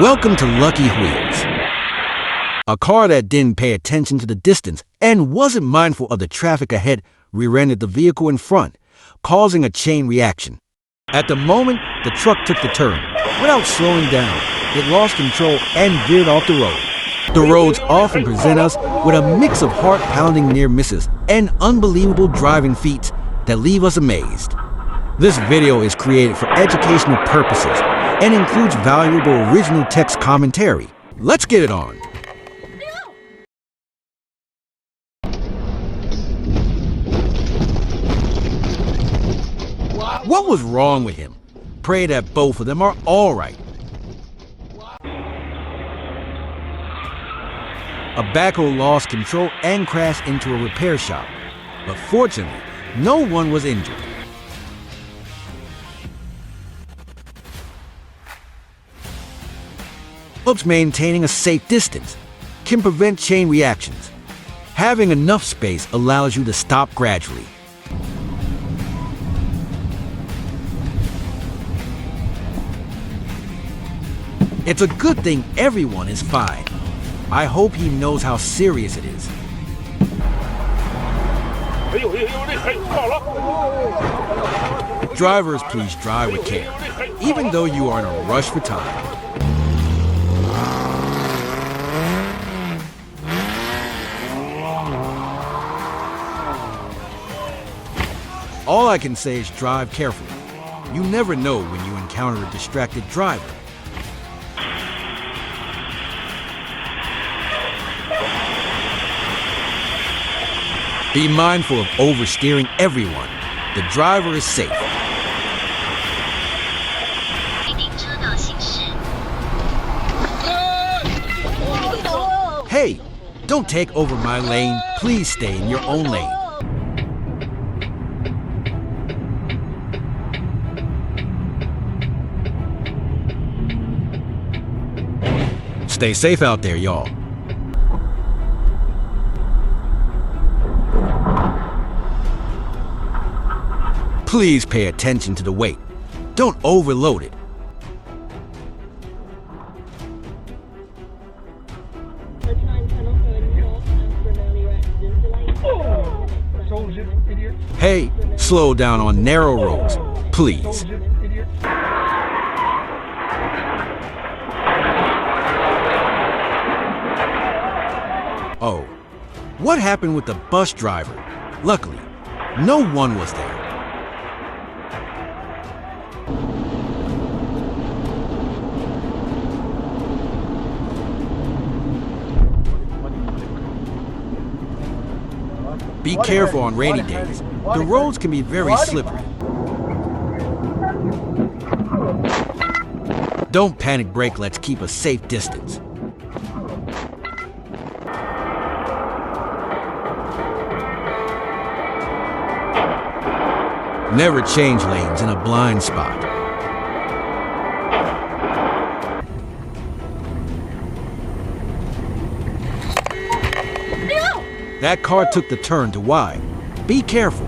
Welcome to Lucky Wheels. A car that didn't pay attention to the distance and wasn't mindful of the traffic ahead rear-ended the vehicle in front, causing a chain reaction. At the moment the truck took the turn, without slowing down, it lost control and veered off the road. The roads often present us with a mix of heart-pounding near misses and unbelievable driving feats that leave us amazed. This video is created for educational purposes and includes valuable original text commentary. Let's get it on. What was wrong with him? Pray that both of them are all right. A backhoe lost control and crashed into a repair shop, but fortunately, no one was injured. Maintaining a safe distance can prevent chain reactions. Having enough space allows you to stop gradually. It's a good thing everyone is fine. I hope he knows how serious it is. Drivers, please drive with care, even though you are in a rush for time. All I can say is drive carefully. You never know when you encounter a distracted driver. Be mindful of oversteering everyone. The driver is safe. Hey, don't take over my lane. Please stay in your own lane. Stay safe out there, y'all. Please pay attention to the weight. Don't overload it. Hey, slow down on narrow roads, please. Oh, what happened with the bus driver? Luckily, no one was there. Be careful on rainy days. The roads can be very slippery. Don't panic brake, let's keep a safe distance. Never change lanes in a blind spot. That car took the turn to wide. Be careful.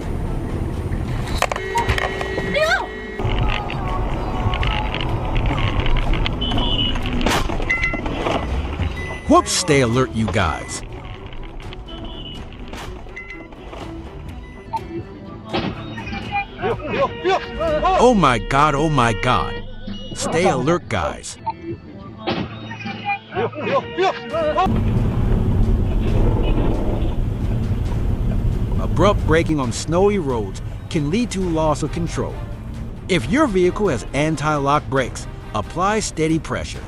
Whoops, stay alert, you guys. Oh my God, oh my God. Stay alert, guys. Abrupt braking on snowy roads can lead to loss of control. If your vehicle has anti-lock brakes, apply steady pressure.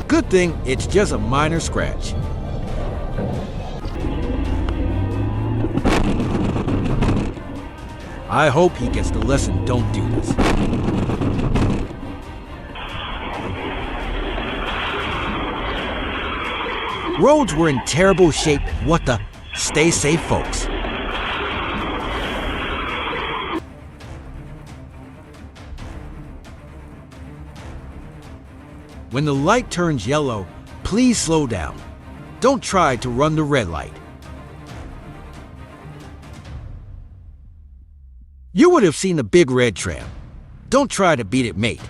Good thing it's just a minor scratch. I hope he gets the lesson, don't do this. Roads were in terrible shape. What the? Stay safe, folks. When the light turns yellow, please slow down. Don't try to run the red light. You would have seen the big red tram. Don't try to beat it, mate.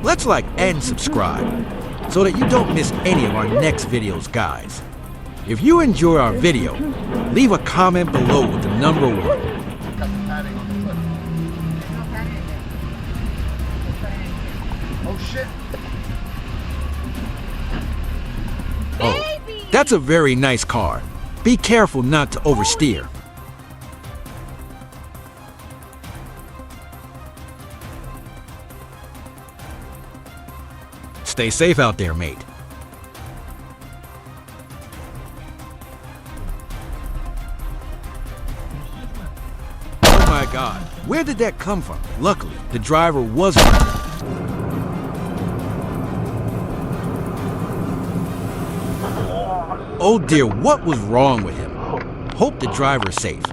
Let's like and subscribe so that you don't miss any of our next videos, guys. If you enjoy our video, leave a comment below with the number 1. Oh shit. Oh, that's a very nice car. Be careful not to oversteer. Stay safe out there, mate. Oh my God, where did that come from? Luckily, the driver wasn't. Oh dear, what was wrong with him? Hope the driver's safe.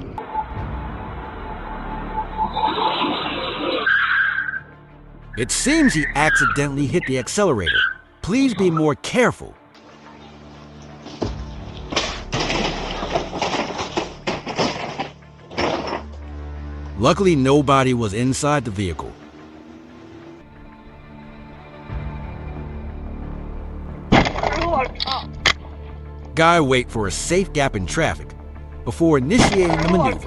It seems he accidentally hit the accelerator. Please be more careful. Luckily, nobody was inside the vehicle. Guy wait for a safe gap in traffic before initiating the maneuver.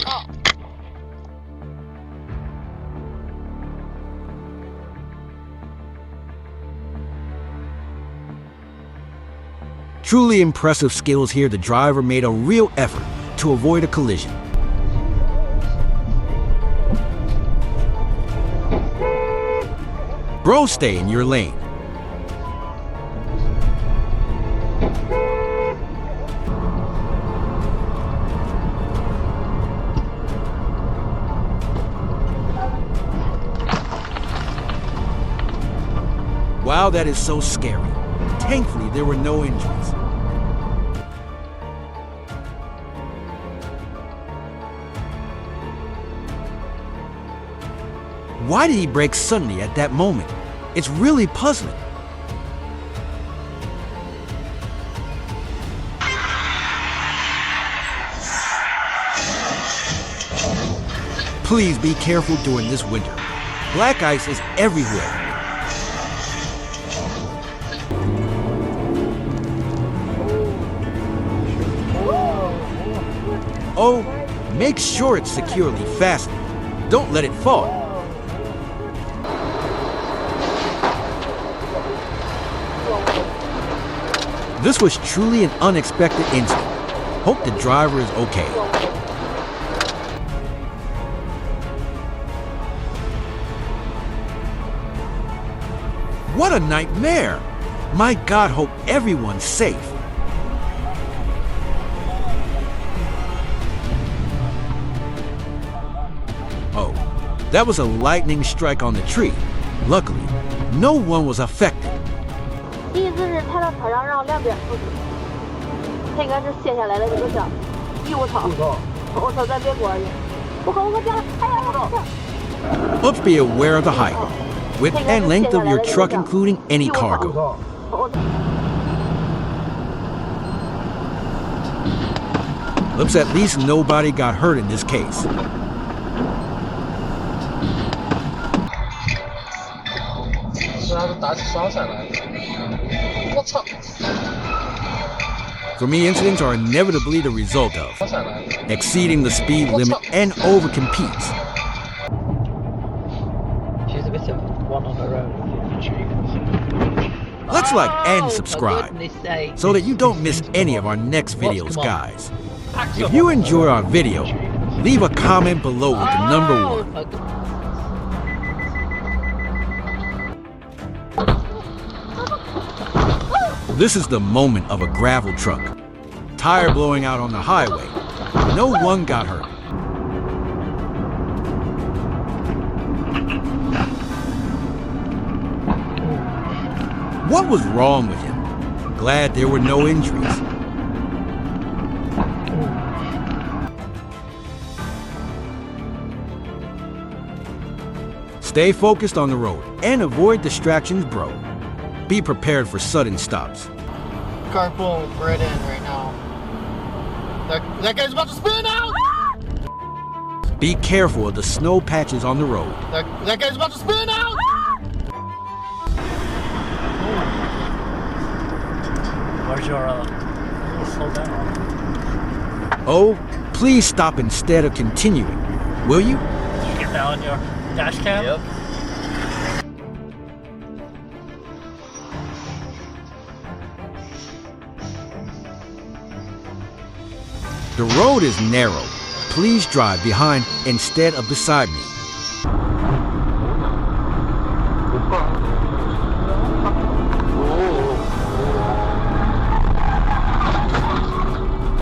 Truly impressive skills here. The driver made a real effort to avoid a collision. Bro, stay in your lane. Wow, that is so scary. Thankfully, there were no injuries. Why did he brake suddenly at that moment? It's really puzzling. Please be careful during this winter. Black ice is everywhere. Oh, make sure it's securely fastened. Don't let it fall. This was truly an unexpected incident. Hope the driver is okay. What a nightmare! My God, hope everyone's safe. Oh, that was a lightning strike on the tree. Luckily, no one was affected. 第一次是开到草上让两边出去，他应该是卸下来的这个叫义务草。我操，咱别过去！我掉了！哎呀，我操！ Let's be aware of the height, width, and length of your truck, including any cargo. Looks at least nobody got hurt in this case. For me, incidents are inevitably the result of exceeding the speed limit and over-competes. She's a bit of one on her own. Let's like and subscribe so that you don't miss any of our next videos, guys. If you enjoy our video, leave a comment below with the number 1. This is the moment of a gravel truck. Tire blowing out on the highway. No one got hurt. What was wrong with him? Glad there were no injuries. Stay focused on the road and avoid distractions, bro. Be prepared for sudden stops. Car pulling right in right now. That guy's about to spin out! Be careful of the snow patches on the road. That guy's about to spin out! Where's your slow down? Oh, please stop instead of continuing. Will you? Did you get that on your dash cam? Yep. The road is narrow. Please drive behind instead of beside me.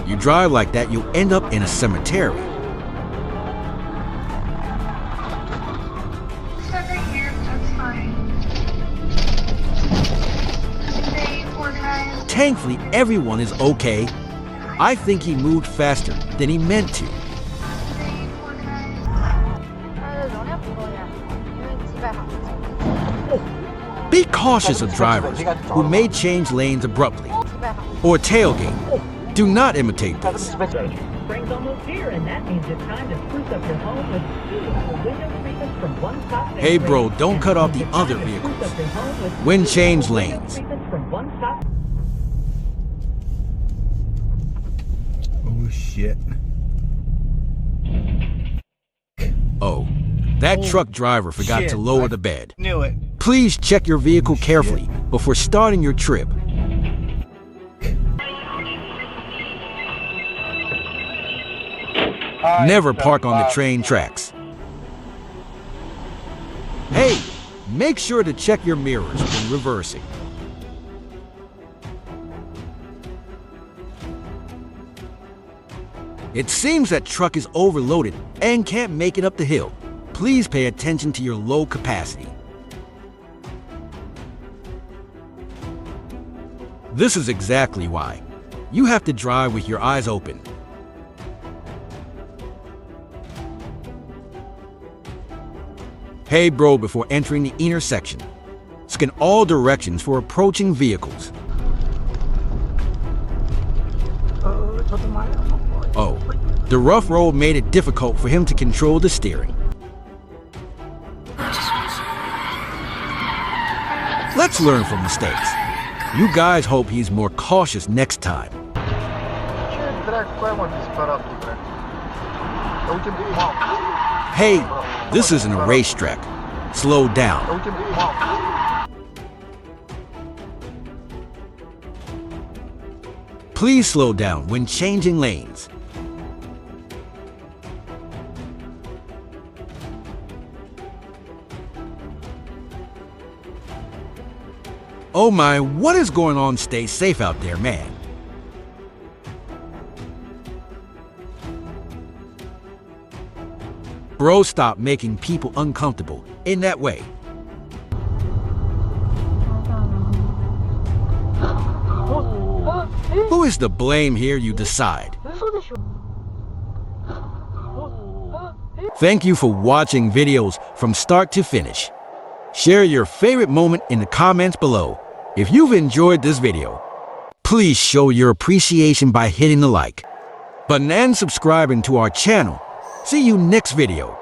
You drive like that, you'll end up in a cemetery. Over here, that's fine. They organize. Thankfully, everyone is okay. I think he moved faster than he meant to. They organize. 它的容量不够呀，因为几百行。 Be cautious of drivers who may change lanes abruptly 几百行。 or tailgate. Do not imitate this. Spring's almost here, and that means it's time to spruce up your home with beautiful window treatments from One Stop. Hey bro, don't cut off the other vehicles. When change lanes. Oh shit. Oh, that truck driver forgot to lower the bed. Knew it. Please check your vehicle carefully before starting your trip. Never park on the train tracks. Hey, make sure to check your mirrors when reversing. It seems that truck is overloaded and can't make it up the hill. Please pay attention to your low capacity. This is exactly why. You have to drive with your eyes open. Hey bro, before entering the intersection, scan all directions for approaching vehicles. Oh, the rough road made it difficult for him to control the steering. Let's learn from mistakes. You guys hope he's more cautious next time. Hey, this isn't a racetrack. Slow down. Please slow down when changing lanes. Oh my, what is going on? Stay safe out there, man. Bro, stop making people uncomfortable in that way. Who is to blame here, you decide. Thank you for watching videos from start to finish. Share your favorite moment in the comments below. If you've enjoyed this video, please show your appreciation by hitting the like button and subscribing to our channel. See you next video.